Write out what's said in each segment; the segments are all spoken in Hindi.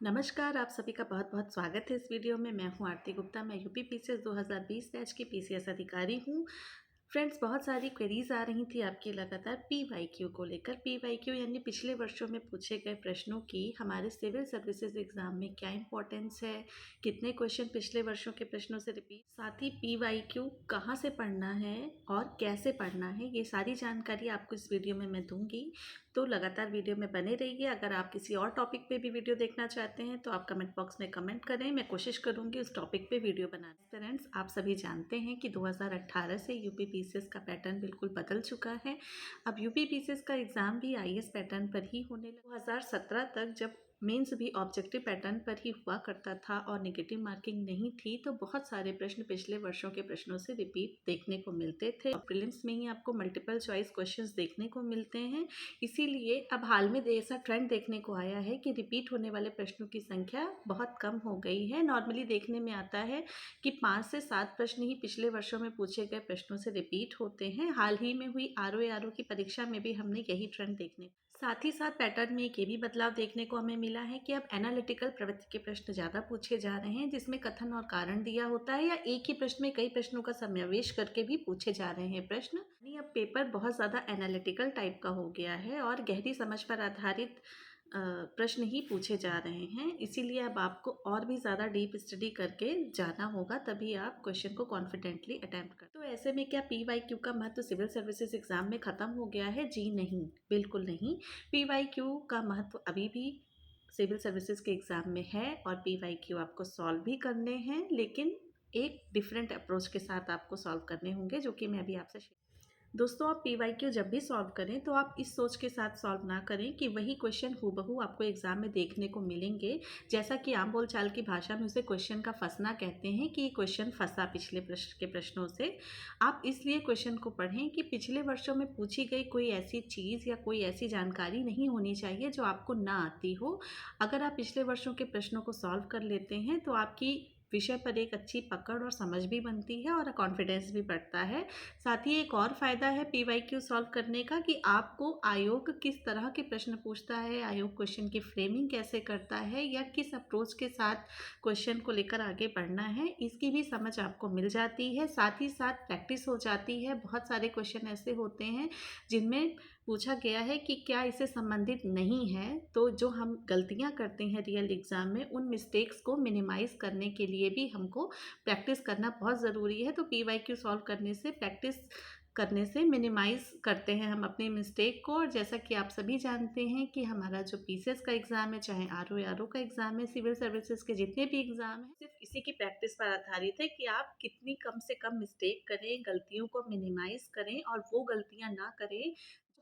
नमस्कार, आप सभी का बहुत-बहुत स्वागत है इस वीडियो में। मैं हूँ आरती गुप्ता, मैं यूपी पीसीएस 2020 बैच की पीसीएस अधिकारी हूँ। फ्रेंड्स, बहुत सारी क्वेरीज़ आ रही थी आपकी लगातार पीवाईक्यू को लेकर। पीवाईक्यू यानी पिछले वर्षों में पूछे गए प्रश्नों की हमारे सिविल सर्विसेज एग्ज़ाम में क्या इम्पोर्टेंस है, कितने क्वेश्चन पिछले वर्षों के प्रश्नों से रिपीट, साथ ही पीवाईक्यू कहाँ से पढ़ना है और कैसे पढ़ना है, ये सारी जानकारी आपको इस वीडियो में मैं दूँगी। तो लगातार वीडियो में बने रहिए। अगर आप किसी और टॉपिक पे भी वीडियो देखना चाहते हैं तो आप कमेंट बॉक्स में कमेंट करें, मैं कोशिश करूंगी उस टॉपिक पे वीडियो बनाने। फ्रेंड्स, आप सभी जानते हैं कि 2018 से यूपी पीसीएस का पैटर्न बिल्कुल बदल चुका है। अब यूपी पीसीएस का एग्ज़ाम भी आईएएस पैटर्न पर ही होने लगा। 2017 तक जब मेंस भी ऑब्जेक्टिव पैटर्न पर ही हुआ करता था और नेगेटिव मार्किंग नहीं थी, तो बहुत सारे प्रश्न पिछले वर्षों के प्रश्नों से रिपीट देखने को मिलते थे। प्रीलिम्स में ही आपको मल्टीपल चॉइस क्वेश्चंस देखने को मिलते हैं। इसीलिए अब हाल में ऐसा ट्रेंड देखने को आया है कि रिपीट होने वाले प्रश्नों की संख्या बहुत कम हो गई है। नॉर्मली देखने में आता है कि 5 से 7 प्रश्न ही पिछले वर्षों में पूछे गए प्रश्नों से रिपीट होते हैं। हाल ही में हुई आरओ की परीक्षा में भी हमने यही ट्रेंड देखने, साथ ही साथ पैटर्न में एक ये भी बदलाव देखने को हमें मिला है कि अब एनालिटिकल प्रवृत्ति के प्रश्न ज़्यादा पूछे जा रहे हैं, जिसमें कथन और कारण दिया होता है या एक ही प्रश्न में कई प्रश्नों का समावेश करके भी पूछे जा रहे हैं प्रश्न। यानी अब पेपर बहुत ज़्यादा एनालिटिकल टाइप का हो गया है और गहरी समझ पर आधारित प्रश्न ही पूछे जा रहे हैं। इसीलिए अब आपको और भी ज़्यादा डीप स्टडी करके जाना होगा, तभी आप क्वेश्चन को कॉन्फिडेंटली अटेम्प्ट कर। तो ऐसे में क्या पीवाईक्यू का महत्व सिविल सर्विसेज एग्जाम में ख़त्म हो गया है? जी नहीं, बिल्कुल नहीं। पीवाईक्यू का महत्व अभी भी सिविल सर्विसेज के एग्ज़ाम में है और पीवाईक्यू आपको सॉल्व भी करने हैं, लेकिन एक डिफरेंट अप्रोच के साथ आपको सॉल्व करने होंगे, जो कि मैं अभी आपसे दोस्तों, आप पीवाईक्यू जब भी सॉल्व करें तो आप इस सोच के साथ सॉल्व ना करें कि वही क्वेश्चन हूबहू आपको एग्जाम में देखने को मिलेंगे। जैसा कि आम बोलचाल की भाषा में उसे क्वेश्चन का फंसना कहते हैं कि ये क्वेश्चन फंसा पिछले प्रश्न के प्रश्नों से। आप इसलिए क्वेश्चन को पढ़ें कि पिछले वर्षों में पूछी गई कोई ऐसी चीज़ या कोई ऐसी जानकारी नहीं होनी चाहिए जो आपको ना आती हो। अगर आप पिछले वर्षों के प्रश्नों को सॉल्व कर लेते हैं तो आपकी विषय पर एक अच्छी पकड़ और समझ भी बनती है और कॉन्फिडेंस भी बढ़ता है। साथ ही एक और फ़ायदा है पीवाईक्यू सॉल्व करने का कि आपको आयोग किस तरह के प्रश्न पूछता है, आयोग क्वेश्चन की फ्रेमिंग कैसे करता है या किस अप्रोच के साथ क्वेश्चन को लेकर आगे बढ़ना है, इसकी भी समझ आपको मिल जाती है। साथ ही साथ प्रैक्टिस हो जाती है। बहुत सारे क्वेश्चन ऐसे होते हैं जिनमें पूछा गया है कि क्या इससे संबंधित नहीं है, तो जो हम गलतियां करते हैं रियल एग्ज़ाम में, उन मिस्टेक्स को मिनिमाइज़ करने के लिए भी हमको प्रैक्टिस करना बहुत ज़रूरी है। तो पीवाईक्यू सॉल्व करने से, प्रैक्टिस करने से मिनिमाइज़ करते हैं हम अपने मिस्टेक को। और जैसा कि आप सभी जानते हैं कि हमारा जो पीसीएस का एग्ज़ाम है, चाहे आरओ का एग्ज़ाम है, सिविल सर्विसेज के जितने भी एग्ज़ाम हैं, सिर्फ इसी की प्रैक्टिस पर आधारित है कि आप कितनी कम से कम मिस्टेक करें, गलतियों को मिनिमाइज़ करें और वो गलतियाँ ना करें।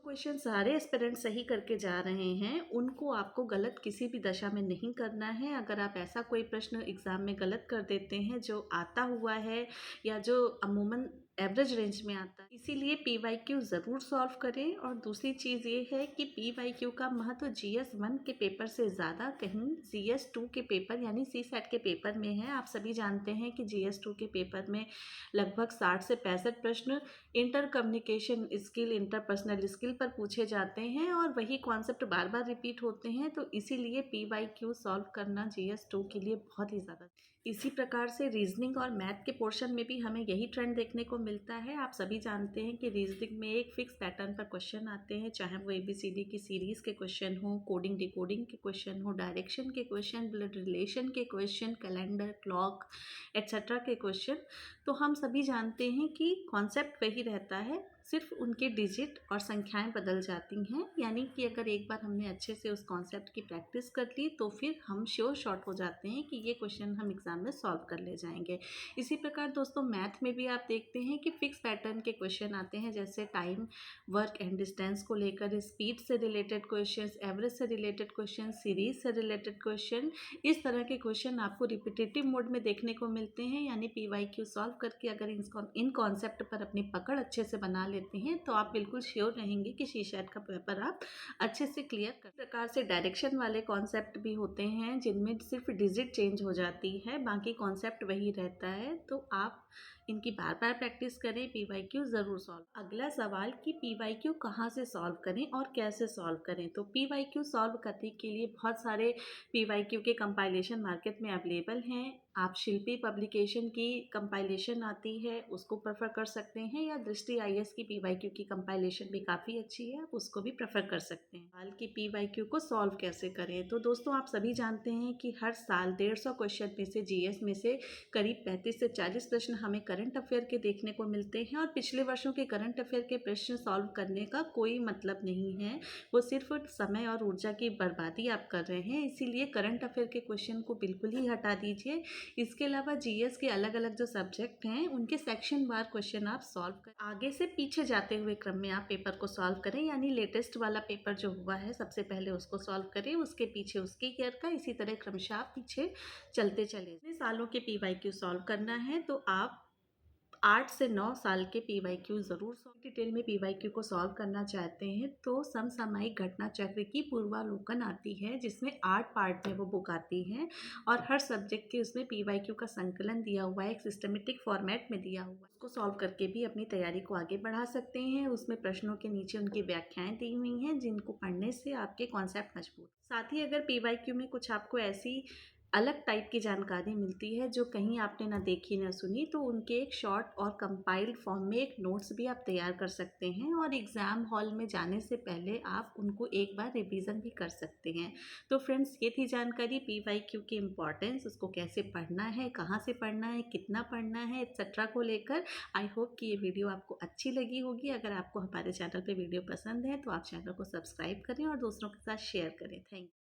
क्वेश्चन सारे एस्पिरेंट सही करके जा रहे हैं, उनको आपको गलत किसी भी दशा में नहीं करना है। अगर आप ऐसा कोई प्रश्न एग्ज़ाम में गलत कर देते हैं जो आता हुआ है या जो अमूमन एवरेज रेंज में आता है, इसीलिए पीवाईक्यू ज़रूर सॉल्व करें। और दूसरी चीज़ ये है कि पीवाईक्यू का महत्व जीएस 1 के पेपर से ज़्यादा कहीं जीएस 2 के पेपर यानी सीसैट के पेपर में है। आप सभी जानते हैं कि जीएस 2 के पेपर में लगभग 60 से 65 प्रश्न inter communication skill, interpersonal skill पर पूछे जाते हैं और वही कॉन्सेप्ट बार बार रिपीट होते हैं। तो इसीलिए पीवाईक्यू सॉल्व करना जीएस 2 के लिए बहुत ही ज़्यादा। इसी प्रकार से रीजनिंग और मैथ के पोर्शन में भी हमें यही ट्रेंड देखने को मिलता है। आप सभी जानते हैं कि रीजनिंग में एक फिक्स पैटर्न पर क्वेश्चन आते हैं, चाहे वो एबीसीडी की सीरीज़ के क्वेश्चन हो, कोडिंग डिकोडिंग के क्वेश्चन हो, डायरेक्शन के क्वेश्चन, ब्लड रिलेशन के क्वेश्चन, कैलेंडर, क्लॉक एट्सेट्रा के क्वेश्चन। तो हम सभी जानते हैं कि कॉन्सेप्ट वही रहता है, सिर्फ उनके डिजिट और संख्याएं बदल जाती हैं। यानी कि अगर एक बार हमने अच्छे से उस कॉन्सेप्ट की प्रैक्टिस कर ली तो फिर हम श्योर शॉट हो जाते हैं कि ये क्वेश्चन हम एग्ज़ाम में सॉल्व कर ले जाएंगे। इसी प्रकार दोस्तों, मैथ में भी आप देखते हैं कि फिक्स पैटर्न के क्वेश्चन आते हैं, जैसे टाइम, वर्क एंड डिस्टेंस को लेकर, स्पीड से रिलेटेड क्वेश्चन, एवरेज से रिलेटेड क्वेश्चन, सीरीज से रिलेटेड क्वेश्चन। इस तरह के क्वेश्चन आपको रिपीटेटिव मोड में देखने को मिलते हैं। यानी पीवाईक्यू सॉल्व करके अगर इन कॉन्सेप्ट पर अपनी पकड़ अच्छे से बना लेते हैं तो आप बिल्कुल श्योर रहेंगे कि सीसैट का पेपर आप अच्छे से क्लियर कर। प्रकार से डायरेक्शन वाले कॉन्सेप्ट भी होते हैं जिनमें सिर्फ डिजिट चेंज हो जाती है, बाकी कॉन्सेप्ट वही रहता है। तो आप इनकी बार बार प्रैक्टिस करें, पीवाईक्यू ज़रूर सॉल्व। अगला सवाल कि पीवाईक्यू कहाँ से सॉल्व करें और कैसे सॉल्व करें। तो पीवाईक्यू सॉल्व करने के लिए बहुत सारे पीवाईक्यू के कंपाइलेशन मार्केट में अवेलेबल हैं। आप शिल्पी पब्लिकेशन की कंपाइलेशन आती है, उसको प्रेफर कर सकते हैं, या दृष्टि आईएएस की पीवाईक्यू की कंपाइलेशन भी काफ़ी अच्छी है, आप उसको भी प्रेफर कर सकते हैं। सवाल की पीवाईक्यू को सॉल्व कैसे करें। तो दोस्तों, आप सभी जानते हैं कि हर साल 150 क्वेश्चन में से जीएस में से करीब 35 से 40 प्रश्न हमें करंट अफेयर के देखने को मिलते हैं, और पिछले वर्षों के करंट अफेयर के प्रश्न सॉल्व करने का कोई मतलब नहीं है, वो सिर्फ समय और ऊर्जा की बर्बादी आप कर रहे हैं। इसीलिए करंट अफेयर के क्वेश्चन को बिल्कुल ही हटा दीजिए। इसके अलावा जीएस के अलग अलग जो सब्जेक्ट हैं उनके सेक्शन वार क्वेश्चन आप सॉल्व करें। आगे से पीछे जाते हुए क्रम में आप पेपर को सॉल्व करें, यानी लेटेस्ट वाला पेपर जो हुआ है सबसे पहले उसको सॉल्व करें, उसके पीछे उसके ईयर का, इसी तरह क्रमशः आप पीछे चलते चले। इतने सालों के पीवाईक्यू सॉल्व करना है तो आप 8 से 9 साल के पीवाईक्यू ज़रूर सॉल्व। डिटेल में पीवाईक्यू को सॉल्व करना चाहते हैं तो समसामयिक घटना चक्र की पूर्वालोकन आती है, जिसमें 8 पार्ट में वो बुक आती है, और हर सब्जेक्ट के उसमें पीवाईक्यू का संकलन दिया हुआ है, एक सिस्टमेटिक फॉर्मेट में दिया हुआ है। उसको सॉल्व करके भी अपनी तैयारी को आगे बढ़ा सकते हैं। उसमें प्रश्नों के नीचे उनकी व्याख्याएं दी हुई हैं, जिनको पढ़ने से आपके कॉन्सेप्ट मजबूत। साथ ही अगर पीवाईक्यू में कुछ आपको ऐसी अलग टाइप की जानकारी मिलती है जो कहीं आपने ना देखी ना सुनी, तो उनके एक शॉर्ट और कंपाइल्ड फॉर्म में एक नोट्स भी आप तैयार कर सकते हैं, और एग्ज़ाम हॉल में जाने से पहले आप उनको एक बार रिवीजन भी कर सकते हैं। तो फ्रेंड्स, ये थी जानकारी पीवाईक्यू की इम्पॉर्टेंस, उसको कैसे पढ़ना है, कहाँ से पढ़ना है, कितना पढ़ना है, एक्सेट्रा को लेकर। आई होप कि ये वीडियो आपको अच्छी लगी होगी। अगर आपको हमारे चैनल पर वीडियो पसंद है तो आप चैनल को सब्सक्राइब करें और दूसरों के साथ शेयर करें। Thank you.